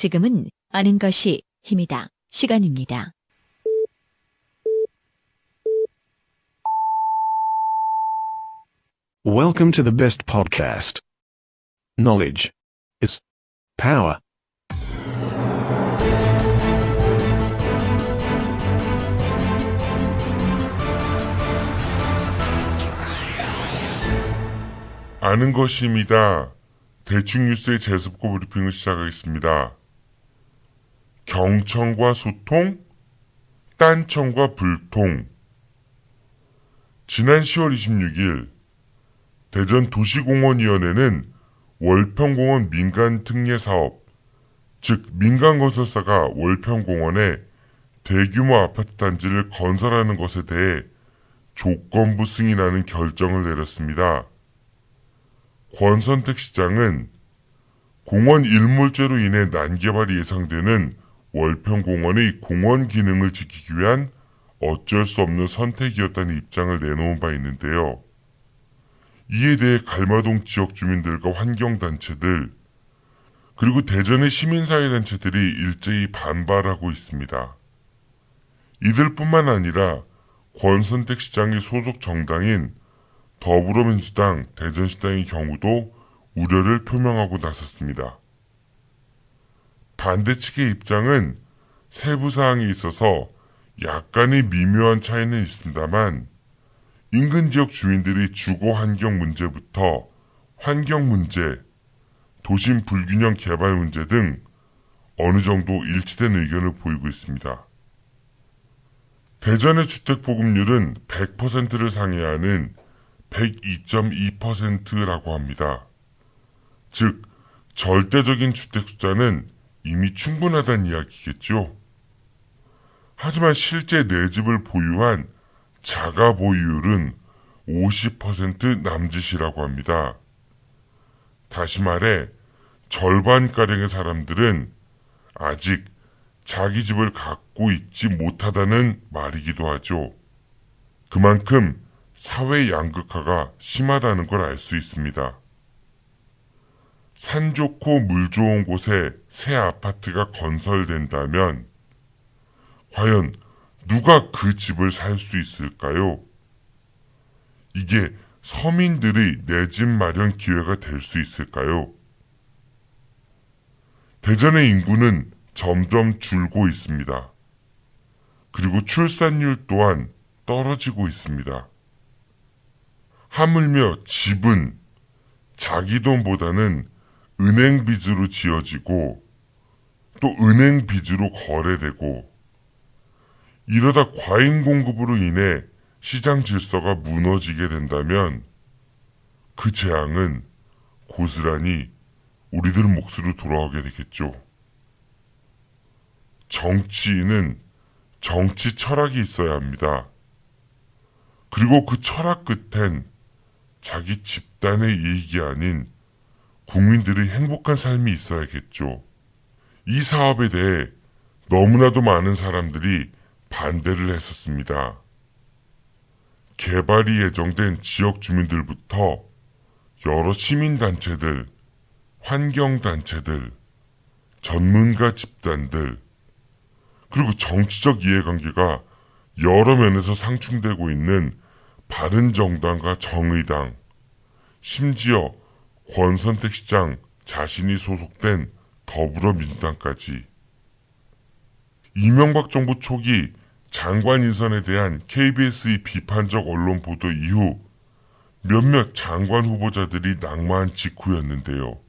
지금은 아는 것이 힘이다. 시간입니다. Welcome to the best podcast. Knowledge is power. 아는 것입니다. 대충 뉴스의 재습고 브리핑을 시작하겠습니다. 경청과 소통, 딴청과 불통. 지난 10월 26일 대전도시공원위원회는 월평공원 민간특례사업, 즉 민간건설사가 월평공원에 대규모 아파트 단지를 건설하는 것에 대해 조건부 승인하는 결정을 내렸습니다. 권선택 시장은 공원 일몰제로 인해 난개발이 예상되는 월평공원의 공원 기능을 지키기 위한 어쩔 수 없는 선택이었다는 입장을 내놓은 바 있는데요. 이에 대해 갈마동 지역 주민들과 환경단체들, 그리고 대전의 시민사회단체들이 일제히 반발하고 있습니다. 이들뿐만 아니라 권선택 시장의 소속 정당인 더불어민주당 대전시당의 경우도 우려를 표명하고 나섰습니다. 반대 측의 입장은 세부 사항에 있어서 약간의 미묘한 차이는 있습니다만 인근 지역 주민들의 주거 환경 문제부터 환경 문제, 도심 불균형 개발 문제 등 어느 정도 일치된 의견을 보이고 있습니다. 대전의 주택 보급률은 100%를 상회하는 102.2%라고 합니다. 즉, 절대적인 주택 숫자는 이미 충분하다는 이야기겠죠. 하지만 실제 내 집을 보유한 자가 보유율은 50% 남짓이라고 합니다. 다시 말해 절반가량의 사람들은 아직 자기 집을 갖고 있지 못하다는 말이기도 하죠. 그만큼 사회 양극화가 심하다는 걸 알 수 있습니다. 산 좋고 물 좋은 곳에 새 아파트가 건설된다면 과연 누가 그 집을 살 수 있을까요? 이게 서민들의 내 집 마련 기회가 될 수 있을까요? 대전의 인구는 점점 줄고 있습니다. 그리고 출산율 또한 떨어지고 있습니다. 하물며 집은 자기 돈보다는 은행 빚으로 지어지고 또 은행 빚으로 거래되고 이러다 과잉 공급으로 인해 시장 질서가 무너지게 된다면 그 재앙은 고스란히 우리들 몫으로 돌아오게 되겠죠. 정치인은 정치 철학이 있어야 합니다. 그리고 그 철학 끝엔 자기 집단의 이익이 아닌 국민들의 행복한 삶이 있어야겠죠. 이 사업에 대해 너무나도 많은 사람들이 반대를 했었습니다. 개발이 예정된 지역 주민들부터 여러 시민단체들, 환경단체들, 전문가 집단들, 그리고 정치적 이해관계가 여러 면에서 상충되고 있는 바른정당과 정의당, 심지어 권선택 시장 자신이 소속된 더불어민주당까지 이명박 정부 초기 장관 인선에 대한 KBS의 비판적 언론 보도 이후 몇몇 장관 후보자들이 낙마한 직후였는데요.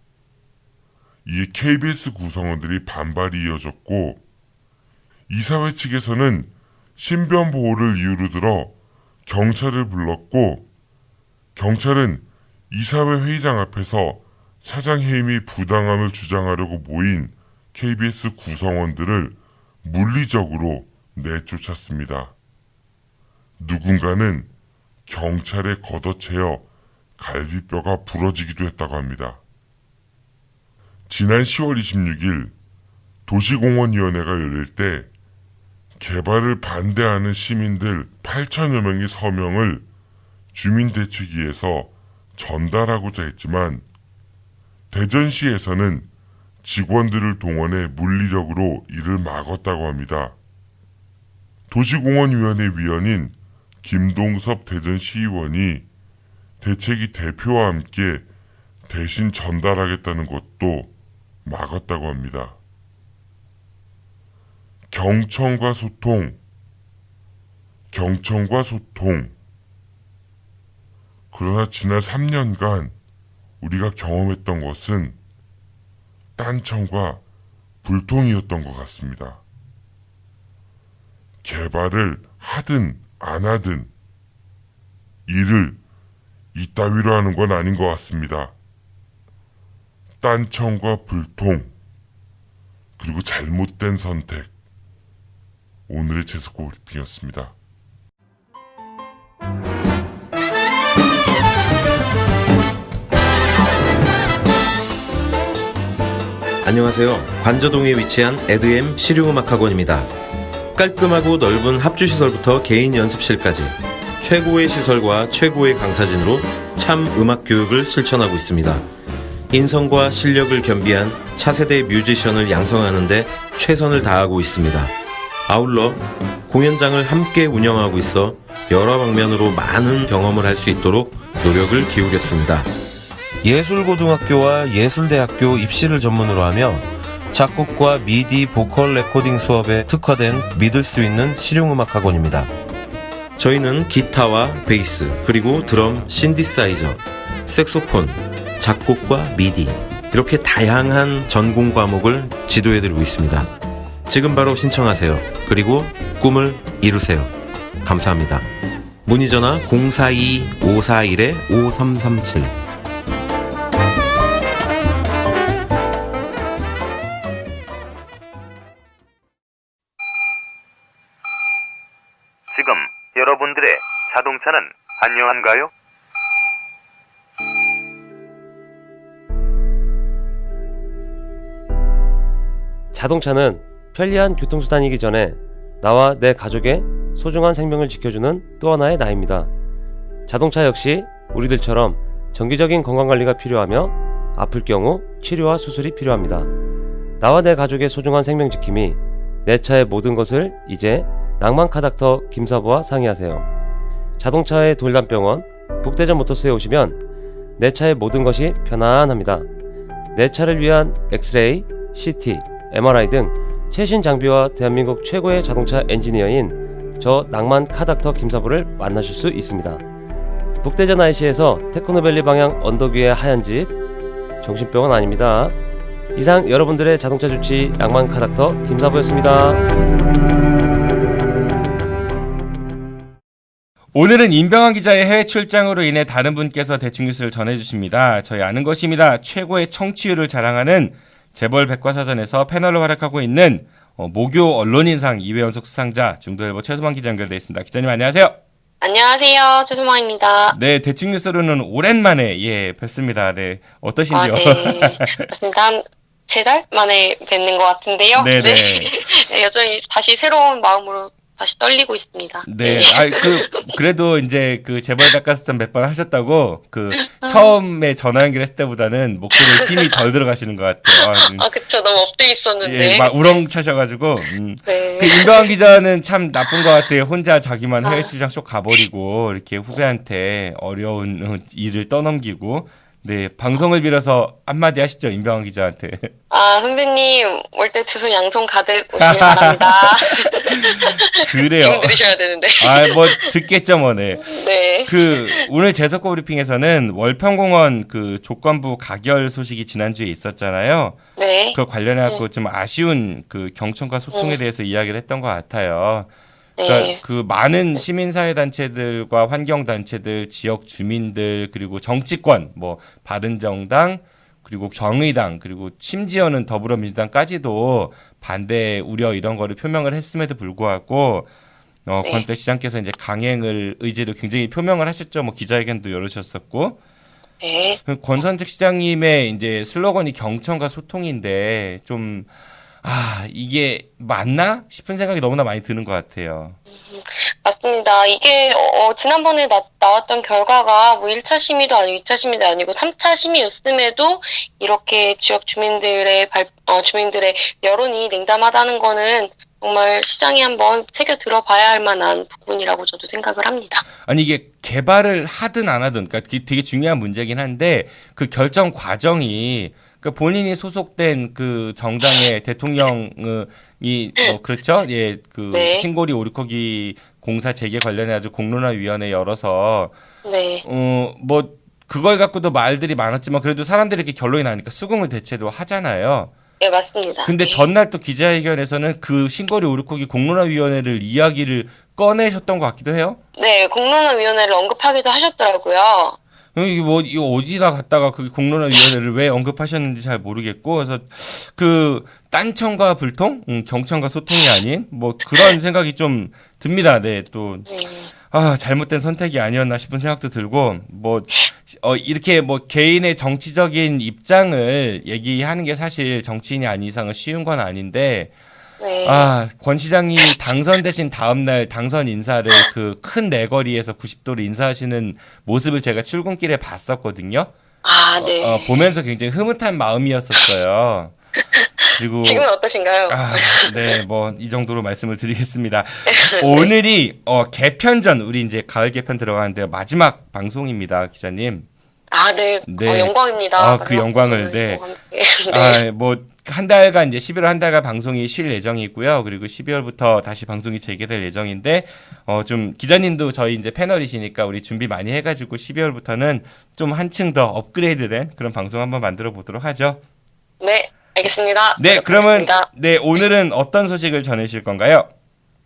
이에 KBS 구성원들이 반발이 이어졌고 이사회 측에서는 신변 보호를 이유로 들어 경찰을 불렀고 경찰은 이사회 회의장 앞에서 사장 해임이 부당함을 주장하려고 모인 KBS 구성원들을 물리적으로 내쫓았습니다. 누군가는 경찰에 걷어채여 갈비뼈가 부러지기도 했다고 합니다. 지난 10월 26일 도시공원위원회가 열릴 때 개발을 반대하는 시민들 8천여 명의 서명을 주민대책위에서 전달하고자 했지만 대전시에서는 직원들을 동원해 물리력으로 이를 막았다고 합니다. 도시공원위원회 위원인 김동섭 대전시의원이 대책위 대표와 함께 대신 전달하겠다는 것도 막았다고 합니다. 경청과 소통. 그러나 지난 3년간 우리가 경험했던 것은 딴청과 불통이었던 것 같습니다. 개발을 하든 안 하든 일을 이따위로 하는 건 아닌 것 같습니다. 딴청과 불통, 그리고 잘못된 선택. 오늘의 재석고 브리핑이었습니다. 안녕하세요. 관저동에 위치한 에드엠 실용음악학원입니다. 깔끔하고 넓은 합주시설부터 개인 연습실까지 최고의 시설과 최고의 강사진으로 참 음악 교육을 실천하고 있습니다. 인성과 실력을 겸비한 차세대 뮤지션을 양성하는 데 최선을 다하고 있습니다. 아울러 공연장을 함께 운영하고 있어 여러 방면으로 많은 경험을 할 수 있도록 노력을 기울였습니다. 예술고등학교와 예술대학교 입시를 전문으로 하며 작곡과 미디 보컬 레코딩 수업에 특화된 믿을 수 있는 실용음악학원입니다. 저희는 기타와 베이스, 그리고 드럼, 신디사이저, 색소폰, 작곡과 미디 이렇게 다양한 전공 과목을 지도해드리고 있습니다. 지금 바로 신청하세요. 그리고 꿈을 이루세요. 감사합니다. 문의전화 042-541-5337. 지금 여러분들의 자동차는 안녕한가요? 자동차는 편리한 교통수단이기 전에 나와 내 가족의 소중한 생명을 지켜주는 또 하나의 나입니다. 자동차 역시 우리들처럼 정기적인 건강관리가 필요하며 아플 경우 치료와 수술이 필요합니다. 나와 내 가족의 소중한 생명 지킴이 내 차의 모든 것을 이제 낭만카 닥터 김사부와 상의하세요. 자동차의 돌담병원 북대전 모터스에 오시면 내 차의 모든 것이 편안합니다. 내 차를 위한 엑스레이, CT, MRI 등 최신 장비와 대한민국 최고의 자동차 엔지니어인 저 낭만 카닥터 김사부를 만나실 수 있습니다. 북대전 IC에서 테크노밸리 방향 언덕 위의 하얀 집, 정신병원 아닙니다. 이상 여러분들의 자동차 주치 낭만 카닥터 김사부였습니다. 오늘은 임병환 기자의 해외 출장으로 인해 다른 분께서 대충 뉴스를 전해주십니다. 저희 아는 것입니다. 최고의 청취율을 자랑하는 재벌 백과사전에서 패널로 활약하고 있는 모교 언론인상 2회 연속 수상자 중도일보 최소망 기자 연결되어 있습니다. 기자님 안녕하세요. 안녕하세요. 최소망입니다. 네, 대충 뉴스로는 오랜만에 뵙습니다. 네, 어떠신지요? 네. 맞습니다. 한 3달 만에 뵙는 것 같은데요. 네네. 네, 여전히 다시 새로운 마음으로 다시 떨리고 있습니다. 네, 그래도 이제 그 재벌 백과사전 몇 번 하셨다고 처음에 전화 연결했을 때보다는 목소리에 힘이 덜 들어가시는 것 같아요. 그쵸. 너무 업돼 있었는데. 예, 막 우렁차셔가지고. 네. 그 임병환 기자는 참 나쁜 것 같아요. 혼자 자기만 해외 출장 쏙 가버리고 이렇게 후배한테 어려운 일을 떠넘기고. 네, 방송을 빌어서 한마디 하시죠, 임병환 기자한테. 선배님, 올 때 두 손 양손 가득 오시길 바랍니다. 그래요. 지금 들으셔야 되는데. 뭐, 듣겠죠, 뭐, 네. 네. 오늘 재석고 브리핑에서는 월평공원 조건부 가결 소식이 지난주에 있었잖아요. 네. 그 관련해서 좀 아쉬운 경청과 소통에 대해서 이야기를 했던 것 같아요. 그러니까 많은 시민사회단체들과 환경단체들, 지역 주민들, 그리고 정치권, 바른정당, 그리고 정의당, 그리고 심지어는 더불어민주당까지도 반대, 우려 이런 거를 표명을 했음에도 불구하고 권태 시장께서 이제 강행을 의지를 굉장히 표명을 하셨죠. 기자회견도 열으셨었고. 네. 권선택 시장님의 이제 슬로건이 경청과 소통인데 좀 이게 맞나 싶은 생각이 너무나 많이 드는 것 같아요. 맞습니다. 이게 지난번에 나왔던 결과가 뭐 1차 심의도 아니고 2차 심의도 아니고 3차 심의였음에도 이렇게 지역 주민들의 주민들의 여론이 냉담하다는 거는 정말 시장이 한번 새겨 들어봐야 할 만한 부분이라고 저도 생각을 합니다. 아니 이게 개발을 하든 안 하든 그러니까 되게 중요한 문제긴 한데 그 결정 과정이 그러니까 본인이 소속된 그 정당의 대통령이 그렇죠? 예, 그 네. 신고리 오리코기 공사 재개 관련해 아주 공론화위원회 열어서 네. 뭐 그걸 갖고도 말들이 많았지만 그래도 사람들이 이렇게 결론이 나니까 수긍을 대체로 하잖아요. 네, 맞습니다. 근데 네. 전날 또 기자회견에서는 그 신거리 오르코기 공론화위원회를 이야기를 꺼내셨던 것 같기도 해요. 네, 공론화위원회를 언급하기도 하셨더라고요. 이거 어디다 갔다가 그 공론화위원회를 왜 언급하셨는지 잘 모르겠고, 그래서 그 딴청과 불통, 경청과 소통이 아닌 뭐 그런 생각이 좀 듭니다. 네, 또 잘못된 선택이 아니었나 싶은 생각도 들고, 뭐 이렇게 뭐 개인의 정치적인 입장을 얘기하는 게 사실 정치인이 아닌 이상은 쉬운 건 아닌데. 네. 권 시장이 당선되신 다음날 당선 인사를 그 큰 내거리에서 90도로 인사하시는 모습을 제가 출근길에 봤었거든요. 네. 보면서 굉장히 흐뭇한 마음이었었어요. 그리고 지금은 어떠신가요? 네, 뭐 이 정도로 말씀을 드리겠습니다. 오늘이 개편전 우리 이제 가을 개편 들어가는데요. 마지막 방송입니다, 기자님. 네. 네. 영광입니다. 그 영광을 네. 네. 뭐 한 달간 이제 11월 한 달간 방송이 쉴 예정이고요. 그리고 12월부터 다시 방송이 재개될 예정인데 좀 기자님도 저희 이제 패널이시니까 우리 준비 많이 해가지고 12월부터는 좀 한층 더 업그레이드된 그런 방송 한번 만들어 보도록 하죠. 네, 알겠습니다. 네, 그러면 노력하겠습니다. 네 오늘은 어떤 소식을 전해주실 건가요?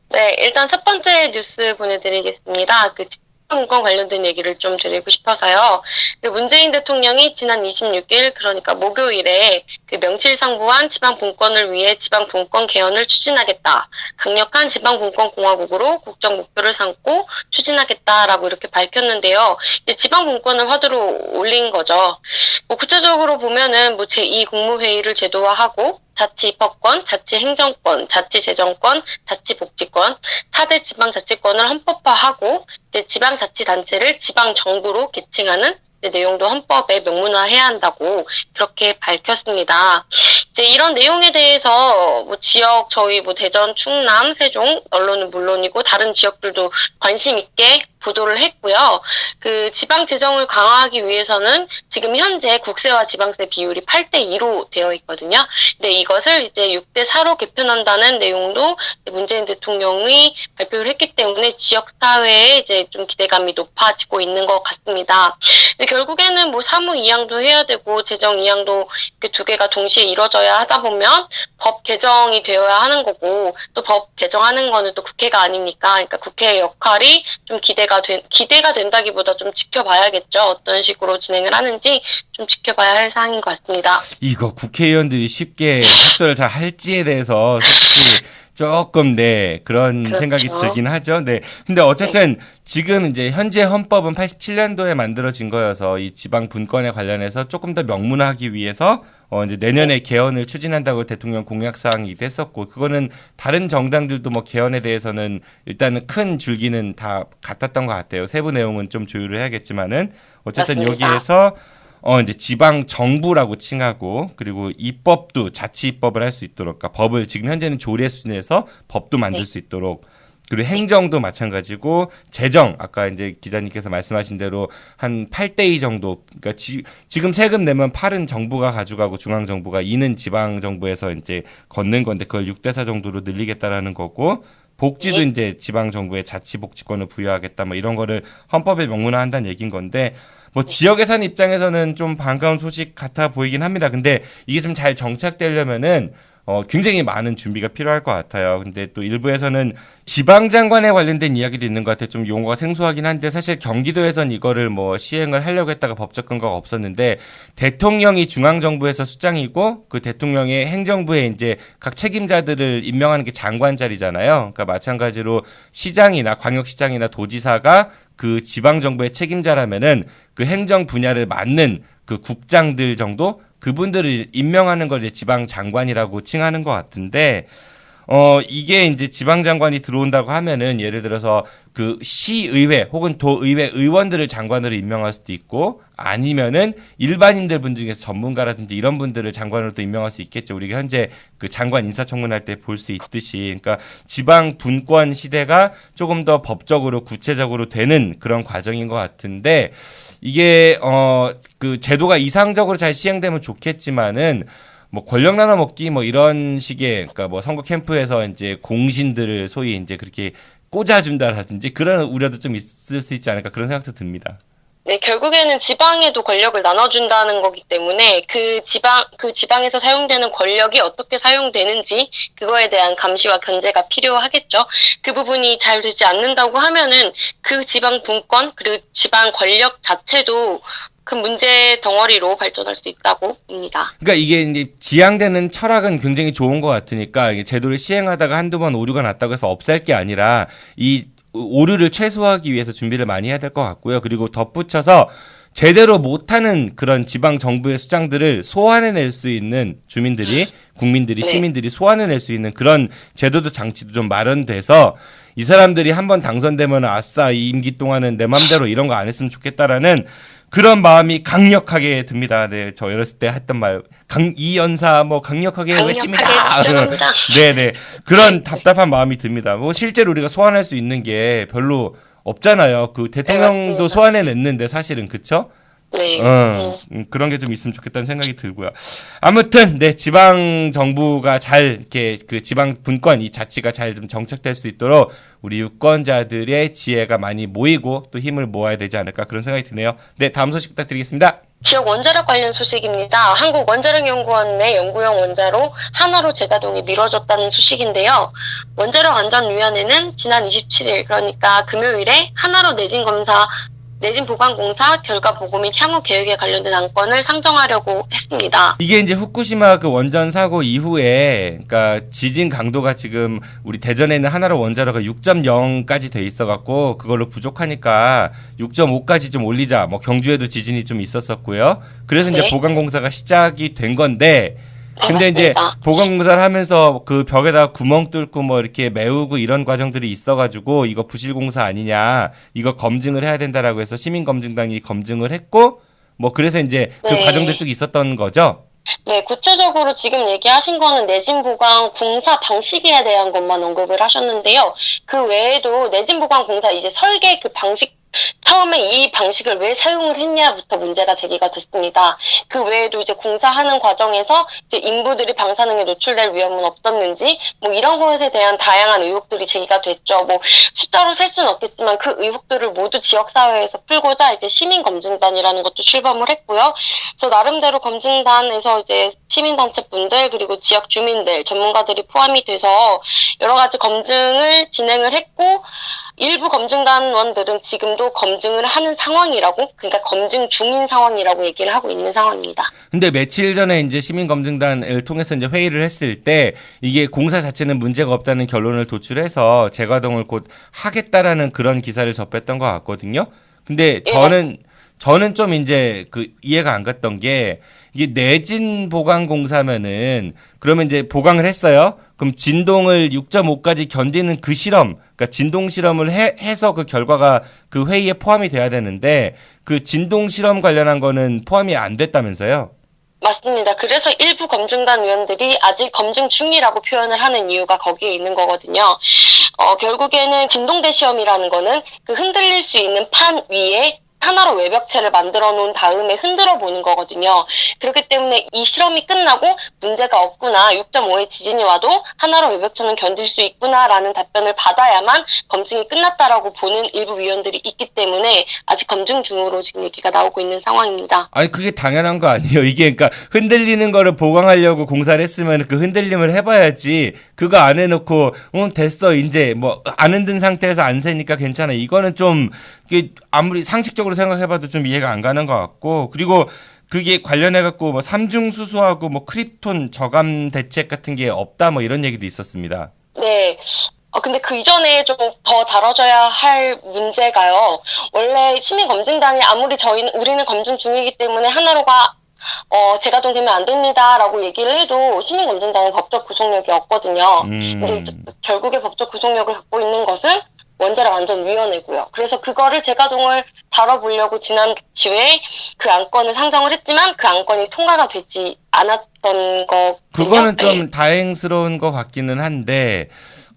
네, 일단 첫 번째 뉴스 보내드리겠습니다. 그 지방분권 관련된 얘기를 좀 드리고 싶어서요. 그 문재인 대통령이 지난 26일, 그러니까 목요일에 그 명실상부한 지방분권을 위해 지방분권 개헌을 추진하겠다. 강력한 지방분권공화국으로 국정 목표를 삼고 추진하겠다라고 이렇게 밝혔는데요. 이제 지방분권을 화두로 올린 거죠. 뭐 구체적으로 보면은 뭐 제2 국무회의를 제도화하고 자치입법권, 자치행정권, 자치재정권, 자치복지권, 4대 지방자치권을 헌법화하고 이제 지방자치단체를 지방정부로 개칭하는 내용도 헌법에 명문화해야 한다고 그렇게 밝혔습니다. 이제 이런 내용에 대해서 뭐 지역 저희 뭐 대전, 충남, 세종 언론은 물론이고 다른 지역들도 관심 있게 보도를 했고요. 그 지방 재정을 강화하기 위해서는 지금 현재 국세와 지방세 비율이 8대2로 되어 있거든요. 근데 이것을 이제 6대4로 개편한다는 내용도 문재인 대통령이 발표를 했기 때문에 지역 사회에 이제 좀 기대감이 높아지고 있는 것 같습니다. 근데 결국에는 뭐 사무 이양도 해야 되고 재정 이양도 이렇게 두 개가 동시에 이루어져야 하다 보면 법 개정이 되어야 하는 거고 또 법 개정하는 거는 또 국회가 아니니까 그러니까 국회의 역할이 좀 기대가 된다기보다 좀 지켜봐야겠죠. 어떤 식으로 진행을 하는지 좀 지켜봐야 할 사항인 것 같습니다. 이거 국회의원들이 쉽게 협조를 잘 할지에 대해서 솔직히 조금 그런 그렇죠. 생각이 들긴 하죠. 네. 근데 어쨌든 지금 이제 현재 헌법은 87년도에 만들어진 거여서 이 지방 분권에 관련해서 조금 더 명문화하기 위해서 이제 내년에 개헌을 추진한다고 대통령 공약 사항이기도 했었고 그거는 다른 정당들도 뭐 개헌에 대해서는 일단은 큰 줄기는 다 같았던 것 같아요. 세부 내용은 좀 조율을 해야겠지만은 어쨌든 맞습니다. 여기에서 이제 지방 정부라고 칭하고 그리고 입법도 자치 입법을 할 수 있도록 그러니까 법을 지금 현재는 조례 수준에서 법도 만들 수 있도록 그리고 행정도 마찬가지고 재정 아까 이제 기자님께서 말씀하신 대로 한 8대2 정도 그러니까 지금 세금 내면 8은 정부가 가져가고 중앙 정부가 2는 지방 정부에서 이제 걷는 건데 그걸 6대4 정도로 늘리겠다라는 거고 복지도 이제 지방 정부에 자치복지권을 부여하겠다 뭐 이런 거를 헌법에 명문화한다는 얘기인 건데 뭐 지역에 사는 입장에서는 좀 반가운 소식 같아 보이긴 합니다. 근데 이게 좀 잘 정착되려면은 굉장히 많은 준비가 필요할 것 같아요. 근데 또 일부에서는 지방장관에 관련된 이야기도 있는 것 같아요. 좀 용어가 생소하긴 한데 사실 경기도에선 이거를 뭐 시행을 하려고 했다가 법적 근거가 없었는데 대통령이 중앙정부에서 수장이고 그 대통령의 행정부에 이제 각 책임자들을 임명하는 게 장관 자리잖아요. 그러니까 마찬가지로 시장이나 광역시장이나 도지사가 그 지방정부의 책임자라면은 그 행정 분야를 맡는 그 국장들 정도 그분들을 임명하는 걸 이제 지방 장관이라고 칭하는 것 같은데 이게 이제 지방 장관이 들어온다고 하면은 예를 들어서 그 시의회 혹은 도의회 의원들을 장관으로 임명할 수도 있고 아니면은 일반인들 분 중에서 전문가라든지 이런 분들을 장관으로 또 임명할 수 있겠죠. 우리가 현재 그 장관 인사청문할 때 볼 수 있듯이. 그러니까 지방 분권 시대가 조금 더 법적으로 구체적으로 되는 그런 과정인 것 같은데 이게 그 제도가 이상적으로 잘 시행되면 좋겠지만은 뭐 권력 나눠 먹기 뭐 이런 식의 그러니까 뭐 선거 캠프에서 이제 공신들을 소위 이제 그렇게 꽂아준다라든지 그런 우려도 좀 있을 수 있지 않을까 그런 생각도 듭니다. 네, 결국에는 지방에도 권력을 나눠준다는 거기 때문에 그 지방에서 사용되는 권력이 어떻게 사용되는지 그거에 대한 감시와 견제가 필요하겠죠. 그 부분이 잘 되지 않는다고 하면은 그 지방 분권 그리고 지방 권력 자체도 큰 문제 덩어리로 발전할 수 있다고 봅니다. 그러니까 이게 이제 지향되는 철학은 굉장히 좋은 것 같으니까 이게 제도를 시행하다가 한두 번 오류가 났다고 해서 없앨 게 아니라 이 오류를 최소화하기 위해서 준비를 많이 해야 될 것 같고요. 그리고 덧붙여서 제대로 못하는 그런 지방 정부의 수장들을 소환해낼 수 있는 주민들이 국민들이 시민들이 소환해낼 수 있는 그런 제도도 장치도 좀 마련돼서 이 사람들이 한번 당선되면 아싸 이 임기 동안은 내 맘대로 이런 거 안 했으면 좋겠다라는 그런 마음이 강력하게 듭니다. 네, 저 어렸을 때 했던 말, 이연사 뭐 강력하게 외칩니다. 네네. 그런 답답한 마음이 듭니다. 뭐 실제로 우리가 소환할 수 있는 게 별로 없잖아요. 그 대통령도 소환해냈는데 사실은 그쵸? 네. 그런 게 좀 있으면 좋겠다는 생각이 들고요. 아무튼 네 지방 정부가 잘 이렇게 그 지방 분권 이 자치가 잘 좀 정착될 수 있도록 우리 유권자들의 지혜가 많이 모이고 또 힘을 모아야 되지 않을까 그런 생각이 드네요. 네 다음 소식 부탁드리겠습니다. 지역 원자력 관련 소식입니다. 한국원자력연구원의 연구용 원자로 하나로 재가동이 미뤄졌다는 소식인데요. 원자력안전위원회는 지난 27일 그러니까 금요일에 하나로 내진 보관공사 결과 보고 및 향후 계획에 관련된 안건을 상정하려고 했습니다. 이게 이제 후쿠시마 그 원전 사고 이후에 그러니까 지진 강도가 지금 우리 대전에 있는 하나로 원자로가 6.0까지 돼 있어갖고 그걸로 부족하니까 6.5까지 좀 올리자. 뭐 경주에도 지진이 좀 있었었고요. 그래서 이제 보관공사가 시작이 된 건데. 근데 이제 보건공사를 하면서 그 벽에다 구멍 뚫고 뭐 이렇게 메우고 이런 과정들이 있어가지고 이거 부실공사 아니냐 이거 검증을 해야 된다라고 해서 시민검증단이 검증을 했고 뭐 그래서 이제 그 과정들 쭉 있었던 거죠. 네, 구체적으로 지금 얘기하신 거는 내진 보관 공사 방식에 대한 것만 언급을 하셨는데요. 그 외에도 내진 보관 공사 이제 설계 그 방식 처음에 이 방식을 왜 사용을 했냐부터 문제가 제기가 됐습니다. 그 외에도 이제 공사하는 과정에서 이제 인부들이 방사능에 노출될 위험은 없었는지 뭐 이런 것에 대한 다양한 의혹들이 제기가 됐죠. 뭐 숫자로 셀 수는 없겠지만 그 의혹들을 모두 지역사회에서 풀고자 이제 시민검증단이라는 것도 출범을 했고요. 그래서 나름대로 검증단에서 이제 시민단체분들 그리고 지역 주민들 전문가들이 포함이 돼서 여러 가지 검증을 진행을 했고 일부 검증단원들은 지금도 검증을 하는 상황이라고, 그러니까 검증 중인 상황이라고 얘기를 하고 있는 상황입니다. 근데 며칠 전에 이제 시민검증단을 통해서 이제 회의를 했을 때 이게 공사 자체는 문제가 없다는 결론을 도출해서 재가동을 곧 하겠다라는 그런 기사를 접했던 것 같거든요. 근데 저는 좀 이제 그 이해가 안 갔던 게 이게 내진 보강 공사면은 그러면 이제 보강을 했어요. 그럼 진동을 6.5까지 견디는 그 실험, 그러니까 진동 실험을 해서 그 결과가 그 회의에 포함이 돼야 되는데 그 진동 실험 관련한 거는 포함이 안 됐다면서요? 맞습니다. 그래서 일부 검증단 위원들이 아직 검증 중이라고 표현을 하는 이유가 거기에 있는 거거든요. 결국에는 진동대 시험이라는 거는 그 흔들릴 수 있는 판 위에 하나로 외벽체를 만들어 놓은 다음에 흔들어 보는 거거든요. 그렇기 때문에 이 실험이 끝나고 문제가 없구나, 6.5의 지진이 와도 하나로 외벽체는 견딜 수 있구나라는 답변을 받아야만 검증이 끝났다라고 보는 일부 위원들이 있기 때문에 아직 검증 중으로 지금 얘기가 나오고 있는 상황입니다. 아니 그게 당연한 거 아니에요. 이게 그러니까 흔들리는 거를 보강하려고 공사를 했으면 그 흔들림을 해봐야지. 그거 안 해놓고 됐어 이제 뭐 안 흔든 상태에서 안 새니까 괜찮아. 이거는 좀 이게 아무리 상식적으로 생각해봐도 좀 이해가 안 가는 것 같고, 그리고 그게 관련해갖고 뭐 삼중수소하고 뭐 크립톤 저감 대책 같은 게 없다 뭐 이런 얘기도 있었습니다. 네. 근데 그 이전에 좀 더 다뤄져야 할 문제가요. 원래 시민검증단이 아무리 우리는 검증 중이기 때문에 재가동 되면 안 됩니다라고 얘기를 해도 시민검증단은 법적 구속력이 없거든요. 근데 이제 결국에 법적 구속력을 갖고 있는 것은 원자력 안전위원회고요. 그래서 그거를 재가동을 다뤄보려고 지난 기회에 그 안건을 상정을 했지만 그 안건이 통과가 되지 않았던 거. 그거는 좀 다행스러운 것 같기는 한데,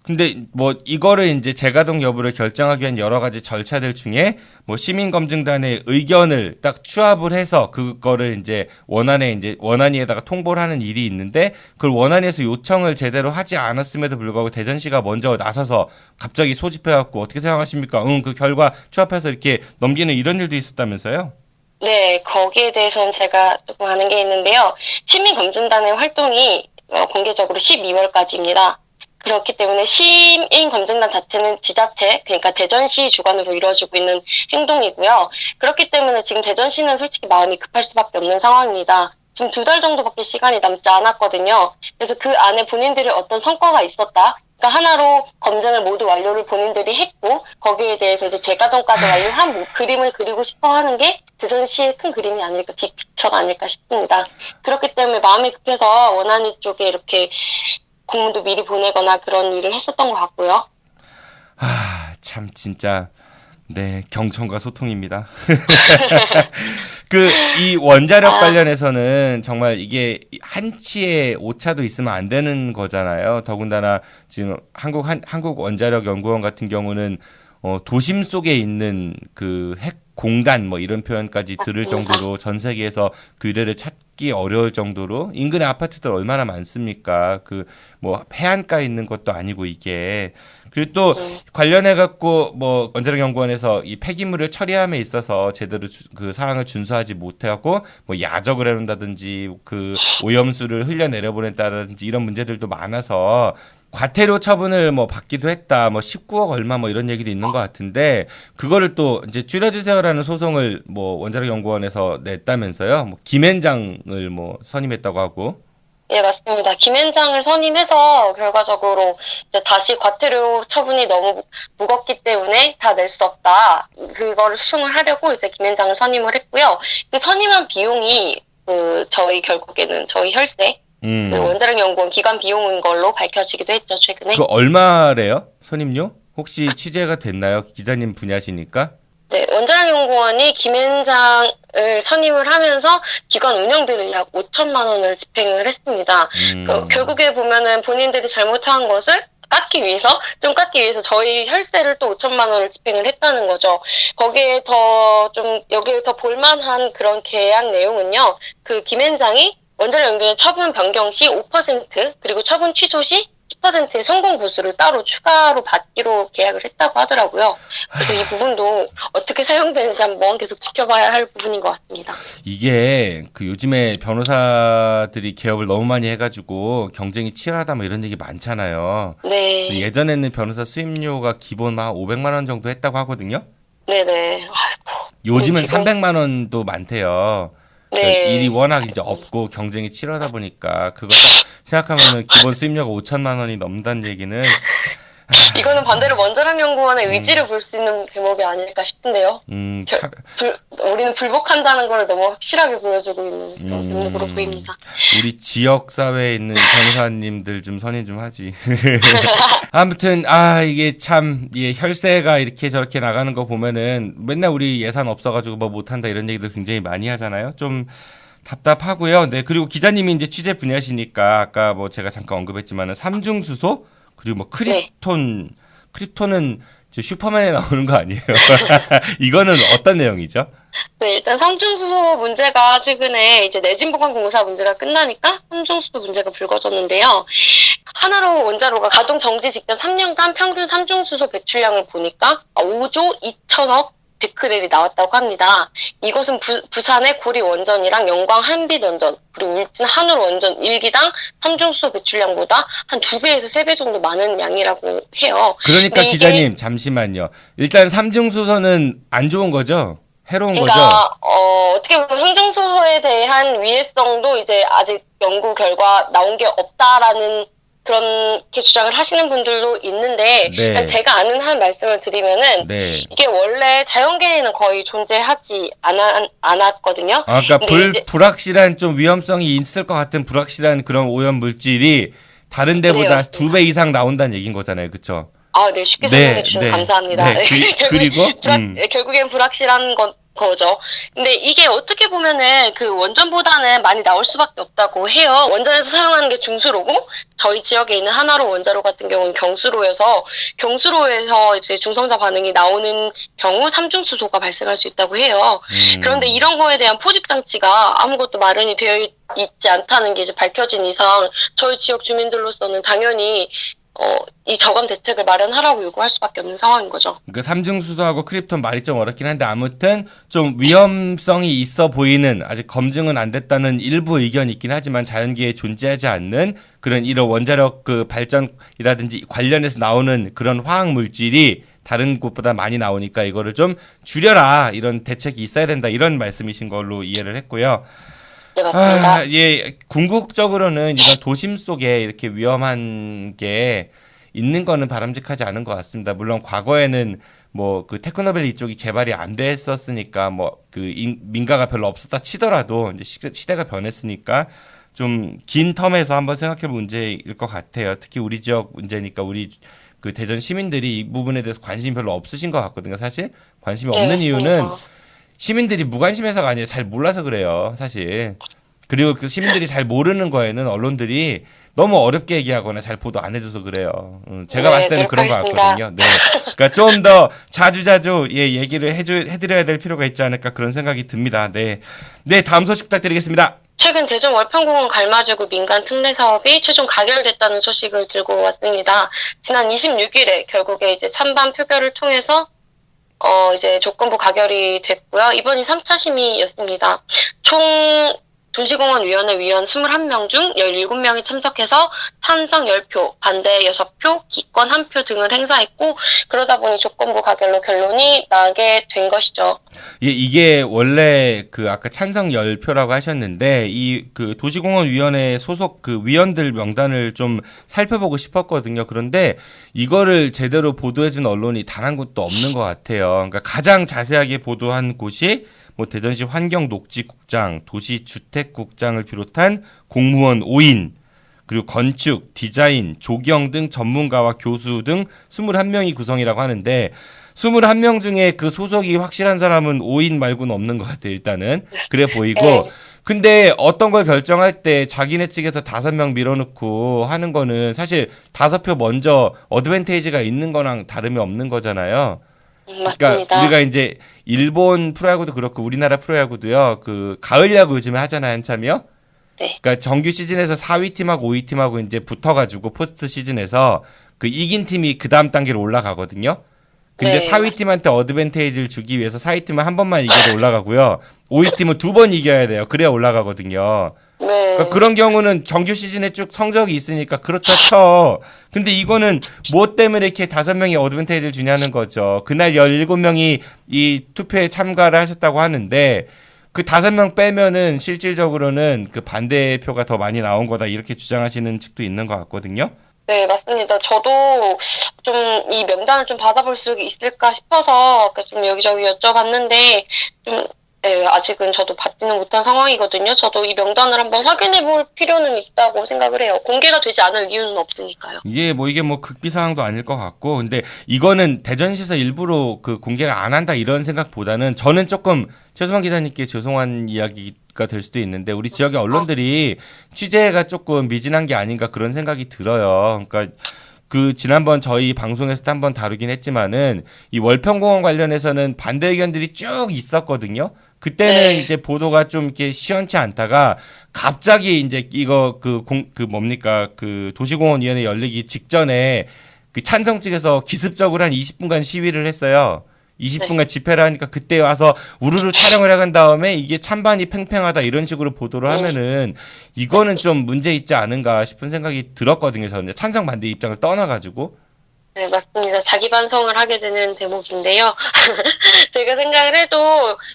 근데 뭐 이거를 이제 재가동 여부를 결정하기 위한 여러 가지 절차들 중에 뭐 시민검증단의 의견을 딱 취합을 해서 그거를 이제 원안위에다가 통보를 하는 일이 있는데, 그걸 원안위에서 요청을 제대로 하지 않았음에도 불구하고 대전시가 먼저 나서서 갑자기 소집해갖고 어떻게 생각하십니까? 그 결과 취합해서 이렇게 넘기는 이런 일도 있었다면서요? 네, 거기에 대해서는 제가 조금 아는 게 있는데요. 시민검증단의 활동이 공개적으로 12월까지입니다. 그렇기 때문에 시민검증단 자체는 지자체, 그러니까 대전시 주관으로 이루어지고 있는 행동이고요. 그렇기 때문에 지금 대전시는 솔직히 마음이 급할 수밖에 없는 상황입니다. 지금 2달 정도밖에 시간이 남지 않았거든요. 그래서 그 안에 본인들이 어떤 성과가 있었다. 그러니까 하나로 검증을 모두 완료를 본인들이 했고, 거기에 대해서 이제 재가동까지 완료한 그림을 그리고 싶어 하는 게 대전시의 큰 그림이 아닐까, 빅픽처가 아닐까 싶습니다. 그렇기 때문에 마음이 급해서 원안위 쪽에 이렇게 공문도 미리 보내거나 그런 일을 했었던 것 같고요. 참 진짜 네, 경청과 소통입니다. 이 원자력 관련해서는 정말 이게 한치의 오차도 있으면 안 되는 거잖아요. 더군다나 지금 한국 원자력 연구원 같은 경우는 도심 속에 있는 그 핵 공단 뭐 이런 표현까지 들을 정도로 전 세계에서 그 유래를 찾기 어려울 정도로 인근의 아파트들 얼마나 많습니까? 그 뭐 해안가에 있는 것도 아니고 이게. 그리고 또 관련해 갖고 뭐 원자력 연구원에서 이 폐기물을 처리함에 있어서 제대로 그 사항을 준수하지 못해 갖고 뭐 야적을 해놓는다든지 그 오염수를 흘려내려 보냈다든지 이런 문제들도 많아서 과태료 처분을 뭐 받기도 했다. 뭐 19억 얼마 뭐 이런 얘기도 있는 것 같은데, 그거를 또 이제 줄여주세요라는 소송을 뭐 원자력 연구원에서 냈다면서요. 뭐 김앤장을 뭐 선임했다고 하고. 예, 맞습니다. 김앤장을 선임해서 결과적으로 이제 다시 과태료 처분이 너무 무겁기 때문에 다 낼 수 없다. 그거를 소송을 하려고 이제 김앤장을 선임을 했고요. 그 선임한 비용이 결국에는 저희 혈세, 그 원자력 연구원 기관 비용인 걸로 밝혀지기도 했죠, 최근에. 그 얼마래요? 선임료? 혹시 취재가 됐나요? 기자님 분야시니까? 네, 원자력 연구원이 김앤장을 선임을 하면서 기관 운영비를 약 5천만 원을 집행을 했습니다. 결국에 보면은 본인들이 잘못한 것을 깎기 위해서 저희 혈세를 또 5천만 원을 집행을 했다는 거죠. 여기에 더 볼만한 그런 계약 내용은요, 그 김앤장이 원자력 연구원 처분 변경 시 5%, 그리고 처분 취소 시 10%의 성공 보수를 따로 추가로 받기로 계약을 했다고 하더라고요. 그래서 이 부분도 어떻게 사용되는지 한번 계속 지켜봐야 할 부분인 것 같습니다. 이게 그 요즘에 변호사들이 개업을 너무 많이 해가지고 경쟁이 치열하다 뭐 이런 얘기 많잖아요. 네. 예전에는 변호사 수임료가 기본 한 500만 원 정도 했다고 하거든요. 네네. 아이고. 요즘은 300만 원도 많대요. 네. 일이 워낙 이제 없고 경쟁이 치열하다 보니까 그거 딱 생각하면은 기본 수임료가 5천만 원이 넘는다는 얘기는 이거는 반대로 원자력 연구원의 의지를 볼 수 있는 대목이 아닐까 싶은데요. 우리는 불복한다는 걸 너무 확실하게 보여주고 있는 그런 대목으로 보입니다. 우리 지역 사회에 있는 변호사님들 좀 선임 좀 하지. 아무튼 이게 참 혈세가 이렇게 저렇게 나가는 거 보면은 맨날 우리 예산 없어가지고 뭐 못한다 이런 얘기들 굉장히 많이 하잖아요. 좀 답답하고요. 네, 그리고 기자님이 이제 취재 분야시니까 아까 뭐 제가 잠깐 언급했지만은 삼중수소 그리고 뭐 크립톤은 슈퍼맨에 나오는 거 아니에요? 이거는 어떤 내용이죠? 네, 일단 삼중수소 문제가 최근에 이제 내진보관공사 문제가 끝나니까 삼중수소 문제가 불거졌는데요. 하나로 원자로가 가동 정지 직전 3년간 평균 삼중수소 배출량을 보니까 5조 2천억 베크렐이 나왔다고 합니다. 이것은 부산의 고리 원전이랑 영광 한빛 원전, 그리고 울진 한울 원전 1기당 삼중수소 배출량보다 한 2배에서 3배 정도 많은 양이라고 해요. 그러니까 기자님 잠시만요. 일단 삼중수소는 안 좋은 거죠? 해로운 거죠? 어떻게 보면 삼중수소에 대한 위해성도 이제 아직 연구 결과 나온 게 없다라는 그렇게 주장을 하시는 분들도 있는데 네. 그냥 제가 아는 한 말씀을 드리면은 네. 이게 원래 자연계에는 거의 존재하지 않았거든요. 아, 그러니까 근데 이제 불확실한 좀 위험성이 있을 것 같은 불확실한 그런 오염 물질이 다른 데보다 맞습니다. 2배 이상 나온다는 얘기인 거잖아요. 그렇죠? 네, 쉽게 네, 설명해 주셔서 네. 감사합니다. 네, 그리고 결국엔 불확실한 거죠. 근데 이게 어떻게 보면은 그 원전보다는 많이 나올 수밖에 없다고 해요. 원전에서 사용하는 게 중수로고 저희 지역에 있는 하나로 원자로 같은 경우는 경수로에서 이제 중성자 반응이 나오는 경우 삼중수소가 발생할 수 있다고 해요. 그런데 이런 거에 대한 포집 장치가 아무것도 마련이 되어 있지 않다는 게 이제 밝혀진 이상 저희 지역 주민들로서는 당연히 이 저감 대책을 마련하라고 요구할 수밖에 없는 상황인 거죠. 그 삼중수소하고 크립톤 말이 좀 어렵긴 한데 아무튼 좀 위험성이 있어 보이는 아직 검증은 안 됐다는 일부 의견이 있긴 하지만 자연계에 존재하지 않는 그런 이런 원자력 그 발전이라든지 관련해서 나오는 그런 화학 물질이 다른 곳보다 많이 나오니까 이거를 좀 줄여라 이런 대책이 있어야 된다 이런 말씀이신 걸로 이해를 했고요. 네, 맞습니다. 예, 궁극적으로는 이런 도심 속에 이렇게 위험한 게 있는 거는 바람직하지 않은 것 같습니다. 물론 과거에는 뭐 그 테크노밸리 이쪽이 개발이 안 됐었으니까 뭐 그 민가가 별로 없었다 치더라도 이제 시대가 변했으니까 좀 긴 텀에서 한번 생각해볼 문제일 것 같아요. 특히 우리 지역 문제니까 우리 그 대전 시민들이 이 부분에 대해서 관심이 별로 없으신 것 같거든요. 사실 관심이 네, 없는 이유는 맞습니다. 시민들이 무관심해서가 아니라 잘 몰라서 그래요, 사실. 그리고 그 시민들이 잘 모르는 거에는 언론들이 너무 어렵게 얘기하거나 잘 보도 안 해줘서 그래요. 제가 네, 봤을 때는 그런 것 노력하겠습니다. 같거든요. 네. 그러니까 좀 더 자주자주 얘기를 해드려야 될 필요가 있지 않을까 그런 생각이 듭니다. 네. 네, 다음 소식 부탁드리겠습니다. 최근 대전 월평공원 갈마지구 민간 특례 사업이 최종 가결됐다는 소식을 들고 왔습니다. 지난 26일에 결국에 이제 찬반 표결을 통해서 이제 조건부 가결이 됐고요. 이번이 3차 심의였습니다. 총 도시공원위원회 위원 21명 중 17명이 참석해서 찬성 10표, 반대 6표, 기권 1표 등을 행사했고 그러다 보니 조건부 가결로 결론이 나게 된 것이죠. 예, 이게 원래 그 아까 찬성 10표라고 하셨는데 이 그 도시공원위원회 소속 그 위원들 명단을 좀 살펴보고 싶었거든요. 그런데 이거를 제대로 보도해준 언론이 단 한 곳도 없는 것 같아요. 그러니까 가장 자세하게 보도한 곳이 뭐 대전시 환경녹지국장, 도시주택국장을 비롯한 공무원 5인, 그리고 건축, 디자인, 조경 등 전문가와 교수 등 21명이 구성이라고 하는데 21명 중에 그 소속이 확실한 사람은 5인 말고는 없는 것 같아요. 일단은 그래 보이고 근데 어떤 걸 결정할 때 자기네 측에서 5명 밀어넣고 하는 거는 사실 5표 먼저 어드밴테이지가 있는 거랑 다름이 없는 거잖아요. 그러니까 맞습니다. 우리가 이제 일본 프로야구도 그렇고 우리나라 프로야구도요. 그 가을 야구 요즘에 하잖아요, 한참이요. 네. 그러니까 정규 시즌에서 4위 팀하고 5위 팀하고 이제 붙어가지고 포스트 시즌에서 그 이긴 팀이 그 다음 단계로 올라가거든요. 근데 네. 4위 팀한테 어드밴테이지를 주기 위해서 4위 팀은 한 번만 이겨도 올라가고요. 5위 팀은 2번 이겨야 돼요. 그래야 올라가거든요. 네. 그러니까 그런 경우는 정규 시즌에 쭉 성적이 있으니까 그렇다 쳐. 근데 이거는 뭐 때문에 이렇게 5명이 어드밴테이지를 주냐는 거죠. 그날 17명이 이 투표에 참가를 하셨다고 하는데 그 5명 빼면은 실질적으로는 그 반대표가 더 많이 나온 거다 이렇게 주장하시는 측도 있는 것 같거든요. 네, 맞습니다. 저도 좀 이 명단을 좀 받아볼 수 있을까 싶어서 좀 여기저기 여쭤봤는데 좀 아직은 저도 받지는 못한 상황이거든요. 저도 이 명단을 한번 확인해 볼 필요는 있다고 생각을 해요. 공개가 되지 않을 이유는 없으니까요. 이게 뭐 극비 상황도 아닐 것 같고 근데 이거는 대전시에서 일부러 그 공개를 안 한다 이런 생각보다는 저는 조금 최소만 기자님께 죄송한 이야기가 될 수도 있는데 우리 지역의 언론들이 취재가 조금 미진한 게 아닌가 그런 생각이 들어요. 그러니까 그 지난번 저희 방송에서도 한번 다루긴 했지만은 이 월평공원 관련해서는 반대 의견들이 쭉 있었거든요. 그때는 네. 이제 보도가 좀 이렇게 시원치 않다가 갑자기 이제 이거 그 뭡니까 그 도시공원위원회 열리기 직전에 그 찬성 측에서 기습적으로 한 20분간 시위를 했어요. 20분간 집회를 하니까 그때 와서 우르르 촬영을 해간 다음에 이게 찬반이 팽팽하다 이런 식으로 보도를 하면은 이거는 좀 문제 있지 않은가 싶은 생각이 들었거든요. 저는 찬성 반대 입장을 떠나가지고. 네, 맞습니다. 자기 반성을 하게 되는 대목인데요. 제가 생각을 해도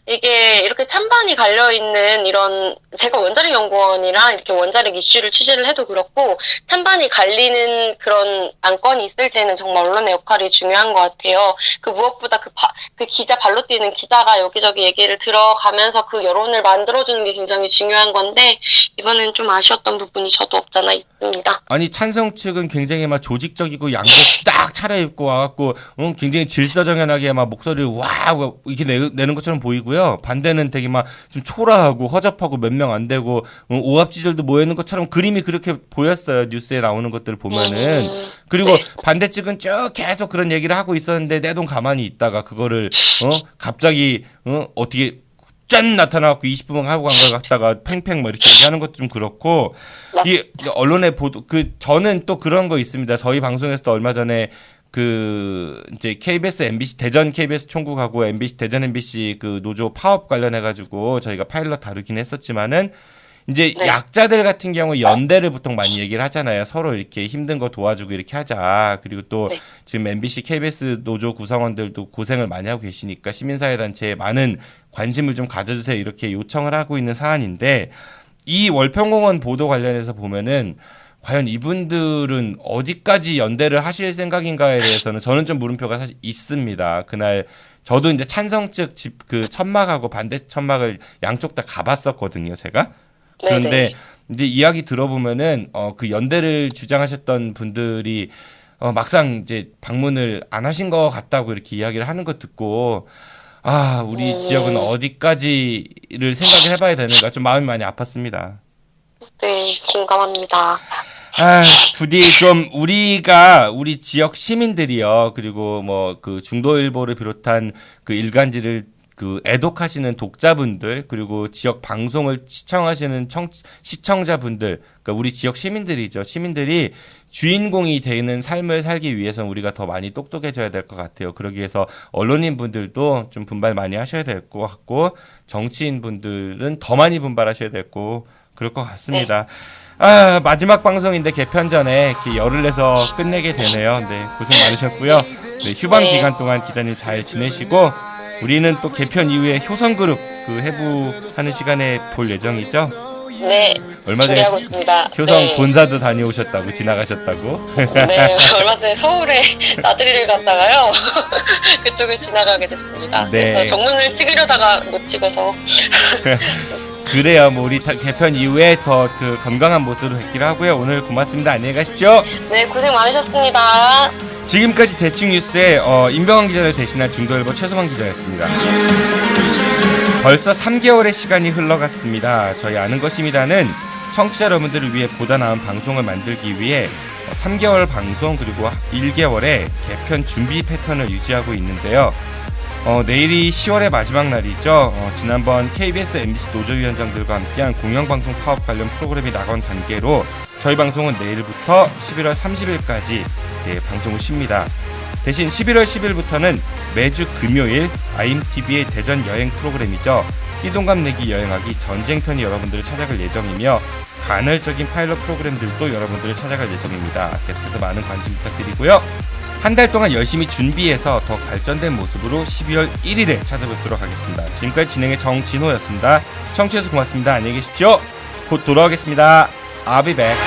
이게 이렇게 찬반이 갈려있는 이런, 제가 원자력 연구원이랑 이렇게 원자력 이슈를 취재를 해도 그렇고, 찬반이 갈리는 그런 안건이 있을 때는 정말 언론의 역할이 중요한 것 같아요. 그 무엇보다 그 기자, 발로 뛰는 기자가 여기저기 얘기를 들어가면서 그 여론을 만들어주는 게 굉장히 중요한 건데, 이번엔 좀 아쉬웠던 부분이 저도 없잖아 있습니다. 아니 찬성 측은 굉장히 막 조직적이고 양복 딱 차려입고 와갖고 굉장히 질서정연하게 막 목소리를 와 이렇게 내는 것처럼 보이고요. 반대는 되게 막 좀 초라하고 허접하고 몇 명 안 되고 오합지졸도 모여 있는 것처럼 그림이 그렇게 보였어요. 뉴스에 나오는 것들을 보면은. 그리고 네. 반대 측은 쭉 계속 그런 얘기를 하고 있었는데 내 돈 가만히 있다가 그거를 갑자기 어떻게 짠 나타나갖고 20분만 하고 간 걸 갖다가 팽팽 뭐 이렇게 얘기하는 것도 좀 그렇고 이 언론의 보도 저는 또 그런 거 있습니다. 저희 방송에서도 얼마 전에 그 이제 KBS MBC 대전 KBS 총국하고 MBC 대전 MBC 그 노조 파업 관련해 가지고 저희가 파일럿 다루긴 했었지만은 이제 네. 약자들 같은 경우 연대를 보통 많이 얘기를 하잖아요. 서로 이렇게 힘든 거 도와주고 이렇게 하자. 그리고 또 네. 지금 MBC, KBS 노조 구성원들도 고생을 많이 하고 계시니까 시민사회단체에 많은 관심을 좀 가져주세요. 이렇게 요청을 하고 있는 사안인데 이 월평공원 보도 관련해서 보면은 과연 이분들은 어디까지 연대를 하실 생각인가에 대해서는 저는 좀 물음표가 사실 있습니다. 그날 저도 이제 찬성 측 그 천막하고 반대 천막을 양쪽 다 가봤었거든요. 제가. 그런데 네네. 이제 이야기 들어보면은 그 연대를 주장하셨던 분들이 막상 이제 방문을 안 하신 것 같다고 이렇게 이야기를 하는 거 듣고 아 우리 지역은 어디까지를 생각을 해봐야 되는가 좀 마음이 많이 아팠습니다. 네, 공감합니다. 아, 부디 좀 우리 지역 시민들이요. 그리고 뭐 그 중도일보를 비롯한 그 일간지를 그 애독하시는 독자분들 그리고 지역 방송을 시청하시는 시청자분들 그러니까 우리 지역 시민들이죠. 시민들이 주인공이 되는 삶을 살기 위해서는 우리가 더 많이 똑똑해져야 될 것 같아요. 그러기 위해서 언론인분들도 좀 분발 많이 하셔야 될 것 같고 정치인분들은 더 많이 분발하셔야 될 거 그럴 것 같습니다. 아, 마지막 방송인데 개편 전에 이렇게 열을 내서 끝내게 되네요. 네, 고생 많으셨고요. 네, 휴방 기간 동안 기자님 잘 지내시고 우리는 또 개편 이후에 효성그룹 그 해부하는 시간에 볼 예정이죠. 네, 얼마 전에 준비하고 있습니다. 효성 네. 본사도 다녀오셨다고 지나가셨다고. 네, 얼마 전에 서울에 나들이를 갔다가요. 그쪽을 지나가게 됐습니다. 네. 그래서 정문을 찍으려다가 못 찍어서. 그래요. 뭐 우리 개편 이후에 더 그 건강한 모습으로 뵙기로 하고요. 오늘 고맙습니다. 안녕히 가십시오. 네, 고생 많으셨습니다. 지금까지 대충 뉴스의 임병환 기자를 대신한 중도일보 최소만 기자였습니다. 벌써 3개월의 시간이 흘러갔습니다. 저희 아는 것입니다는 청취자 여러분들을 위해 보다 나은 방송을 만들기 위해 3개월 방송 그리고 1개월의 개편 준비 패턴을 유지하고 있는데요. 내일이 10월의 마지막 날이죠. 지난번 KBS, MBC 노조위원장들과 함께한 공영방송 파업 관련 프로그램이 나간 관계로 저희 방송은 내일부터 11월 30일까지 방송을 쉽니다. 대신 11월 10일부터는 매주 금요일 IMTV의 대전 여행 프로그램이죠. 띠동갑 내기 여행하기 전쟁편이 여러분들을 찾아갈 예정이며 간헐적인 파일럿 프로그램들도 여러분들을 찾아갈 예정입니다. 계속해서 많은 관심 부탁드리고요. 한 달 동안 열심히 준비해서 더 발전된 모습으로 12월 1일에 찾아뵙도록 하겠습니다. 지금까지 진행의 정진호였습니다. 청취해주셔서 고맙습니다. 안녕히 계십시오. 곧 돌아오겠습니다. I'll be back.